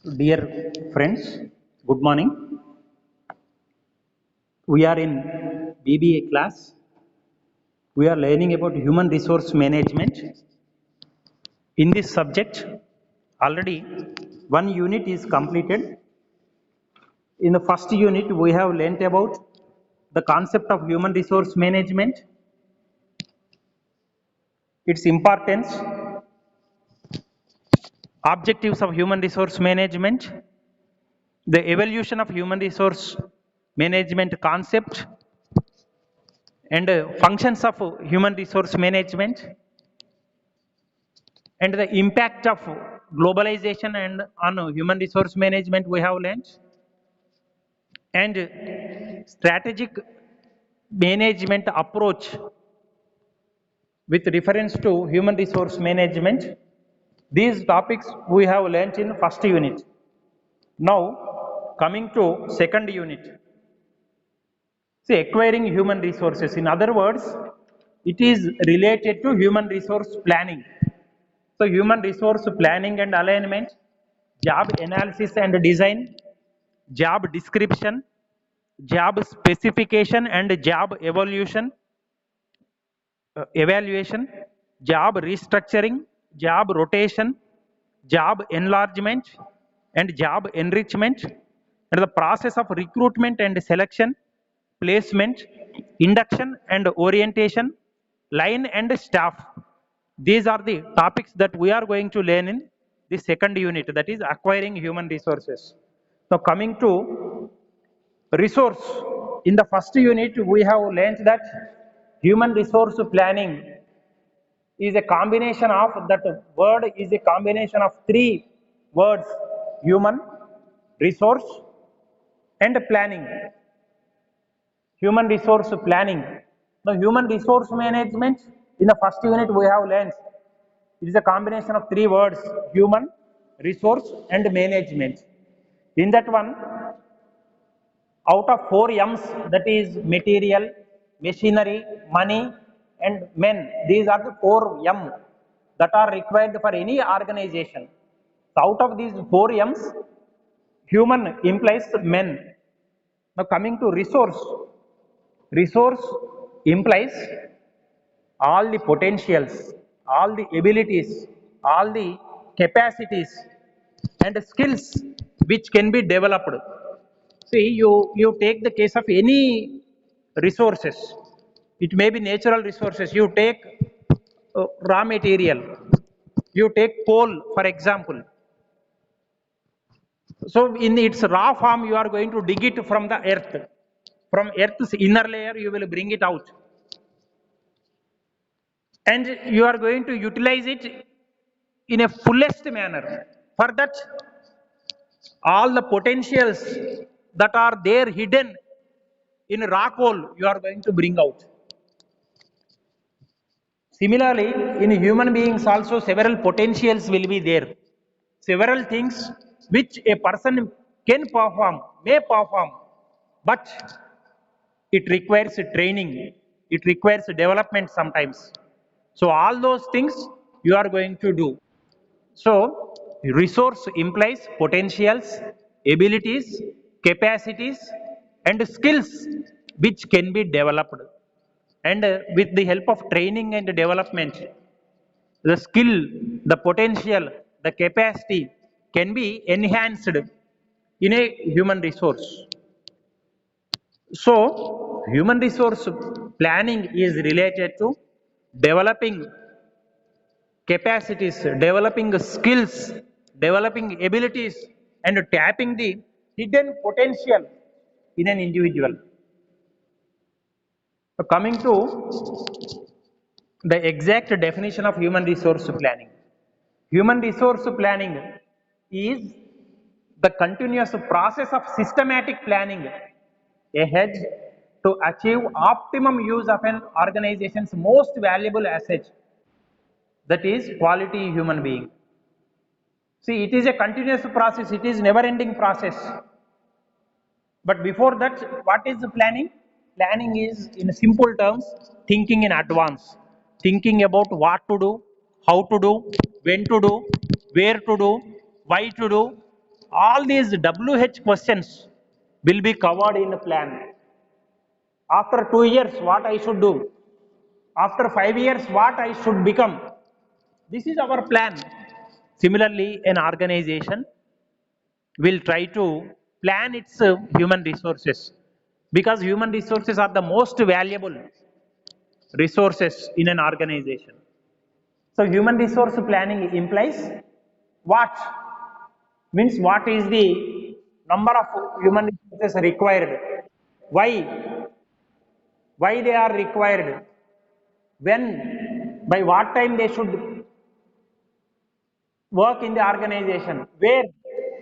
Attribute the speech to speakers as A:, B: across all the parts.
A: Dear friends, good morning. We are in BBA class. We are learning about human resource management. In this subject, already one unit is completed. In the first unit, we have learnt about the concept of human resource management, its importance, objectives of human resource management, the evolution of human resource management concept, and functions of human resource management, and the impact of globalization and on human resource management we have learned, and strategic management approach with reference to human resource management. These topics we have learned in first unit. Now coming to second unit, see, acquiring human resources, in other words, it is related to human resource planning. So human resource planning and alignment, job analysis and design, job description, job specification and job evaluation, job restructuring, job rotation, job enlargement and job enrichment, and the process of recruitment and selection, placement, induction and orientation, line and staff. These are the topics that we are going to learn in the second unit, that is acquiring human resources. Now coming to resource, in the first unit we have learned that human resource planning is a combination of, that word is a combination of three words: human, resource and planning. Human resource planning. Now human resource management, in the first unit we have learned, it is a combination of three words: human, resource and management. In that one, out of 4 M's, that is material, machinery, money and men, these are the 4 M that are required for any organization. So out of these 4 M's, human implies men. Now coming to resource, resource implies all the potentials, all the abilities, all the capacities and skills which can be developed. See, you take the case of any resources, it may be natural resources. You take raw material, you take coal for example. So in its raw form, you are going to dig it from the earth. From earth's inner layer, you will bring it out. And you are going to utilize it in a fullest manner. For that, all the potentials that are there hidden in raw coal, you are going to bring out. Similarly, in human beings also several potentials will be there. Several things which a person can perform, may perform, but it requires training, it requires development sometimes. So all those things you are going to do. So resource implies potentials, abilities, capacities and skills which can be developed. And with the help of training and development, the skill, the potential, the capacity can be enhanced in a human resource. So human resource planning is related to developing capacities, developing skills, developing abilities and tapping the hidden potential in an individual. So coming to the exact definition of human resource planning. Human resource planning is the continuous process of systematic planning ahead to achieve optimum use of an organization's most valuable asset, that is quality human being. See, it is a continuous process, it is never ending process. But before that, what is the planning? Planning is, in simple terms, thinking in advance, thinking about what to do, how to do, when to do, where to do, why to do, all these WH questions will be covered in a plan. After 2 years, what I should do? After 5 years, what I should become? This is our plan. Similarly, an organization will try to plan its human resources, because human resources are the most valuable resources in an organization. So human resource planning implies what? Means what is the number of human resources required? Why? Why they are required? When? By what time they should work in the organization? Where?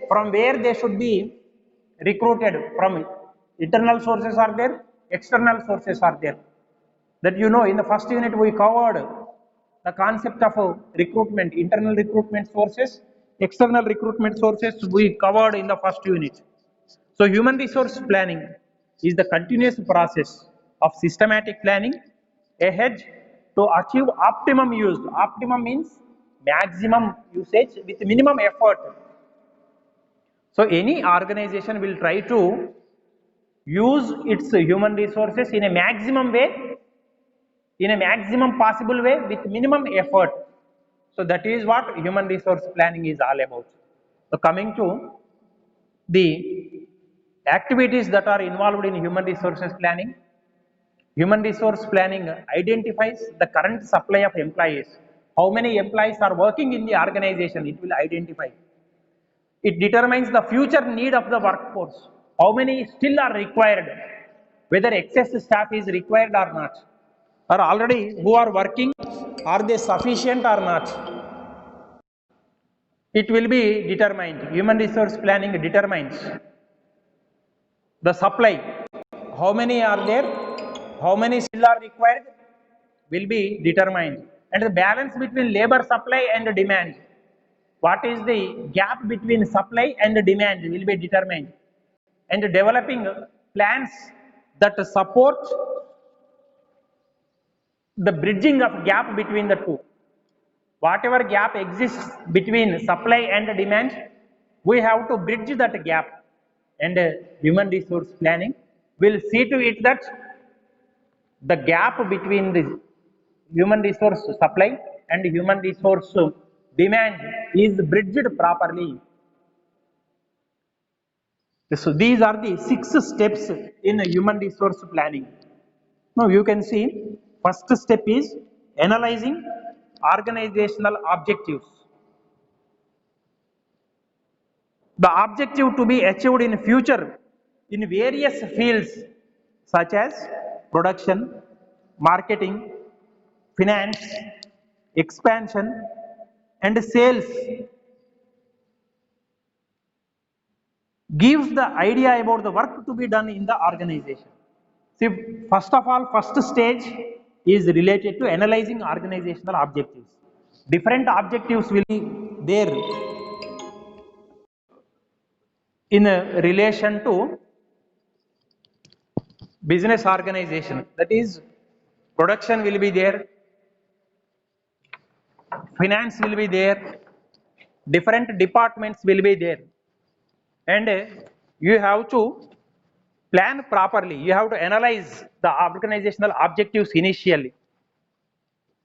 A: From where they should be recruited? From internal sources are there, external sources are there. That you know, in the first unit we covered the concept of recruitment, internal recruitment sources, external recruitment sources we covered in the first unit. So human resource planning is the continuous process of systematic planning ahead to achieve optimum use. Optimum means maximum usage with minimum effort. So any organization will try to use its human resources in a maximum way, in a maximum possible way with minimum effort. So that is what human resource planning is all about. So coming to the activities that are involved in human resources planning. Human resource planning identifies the current supply of employees. How many employees are working in the organization, it will identify. It determines the future need of the workforce. How many still are required, whether excess staff is required or not, or already who are working, are they sufficient or not? It will be determined. Human resource planning determines the supply. How many are there? How many still are required? Will be determined. And the balance between labor supply and demand. What is the gap between supply and demand will be determined. And developing plans that support the bridging of gap between the two. Whatever gap exists between supply and demand, we have to bridge that gap. And human resource planning will see to it that the gap between the human resource supply and human resource demand is bridged properly. So these are the 6 steps in human resource planning. Now you can see, first step is analyzing organizational objectives. The objective to be achieved in future in various fields such as production, marketing, finance, expansion, and sales gives the idea about the work to be done in the organization. See, first of all, first stage is related to analyzing organizational objectives. Different objectives will be there in relation to business organization. That is, production will be there, finance will be there, different departments will be there, and you have to plan properly. You have to analyze the organizational objectives initially.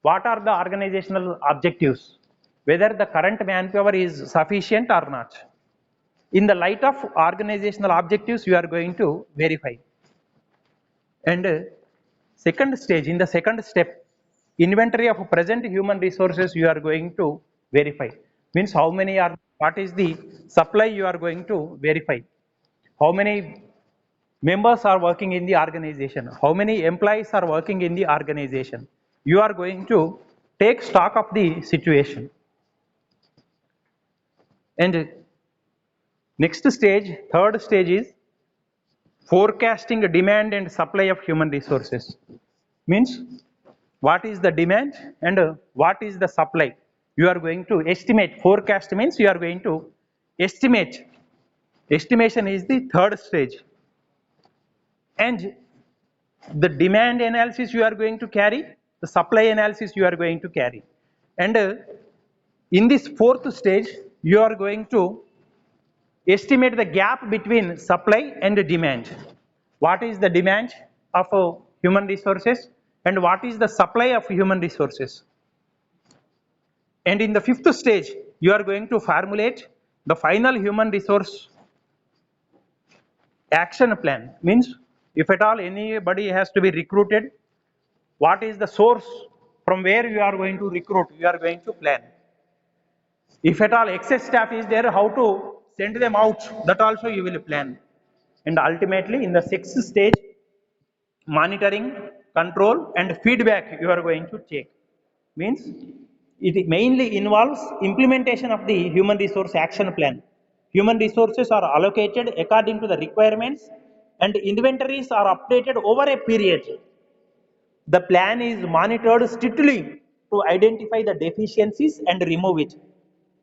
A: What are the organizational objectives? Whether the current manpower is sufficient or not. In the light of organizational objectives, you are going to verify. And second stage, in the second step, inventory of present human resources you are going to verify. Means how many are, what is the supply you are going to verify. How many members are working in the organization, how many employees are working in the organization. You are going to take stock of the situation. And next stage, third stage is forecasting demand and supply of human resources. Means what is the demand and what is the supply. You are going to estimate. Forecast means you are going to estimate. Estimation is the third stage. And the demand analysis you are going to carry, the supply analysis you are going to carry. And in this fourth stage, you are going to estimate the gap between supply and demand. What is the demand of human resources and what is the supply of human resources? And in the fifth stage, you are going to formulate the final human resource action plan. Means if at all anybody has to be recruited, what is the source from where you are going to recruit, you are going to plan. If at all excess staff is there, how to send them out, that also you will plan. And ultimately in the sixth stage, monitoring, control and feedback you are going to take. Means it mainly involves implementation of the human resource action plan. Human resources are allocated according to the requirements and inventories are updated over a period. The plan is monitored strictly to identify the deficiencies and remove it.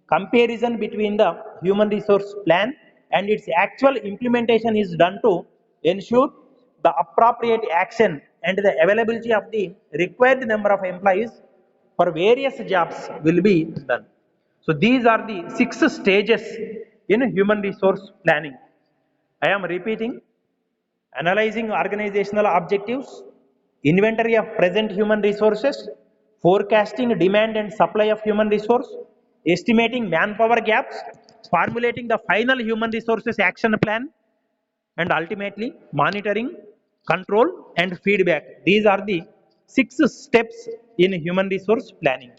A: Comparison between the human resource plan and its actual implementation is done to ensure the appropriate action and the availability of the required number of employees for various jobs will be done. So these are the 6 stages in human resource planning. I am repeating: analyzing organizational objectives, inventory of present human resources, forecasting demand and supply of human resource, estimating manpower gaps, formulating the final human resources action plan, and ultimately monitoring, control and feedback. These are the 6 steps in human resource planning.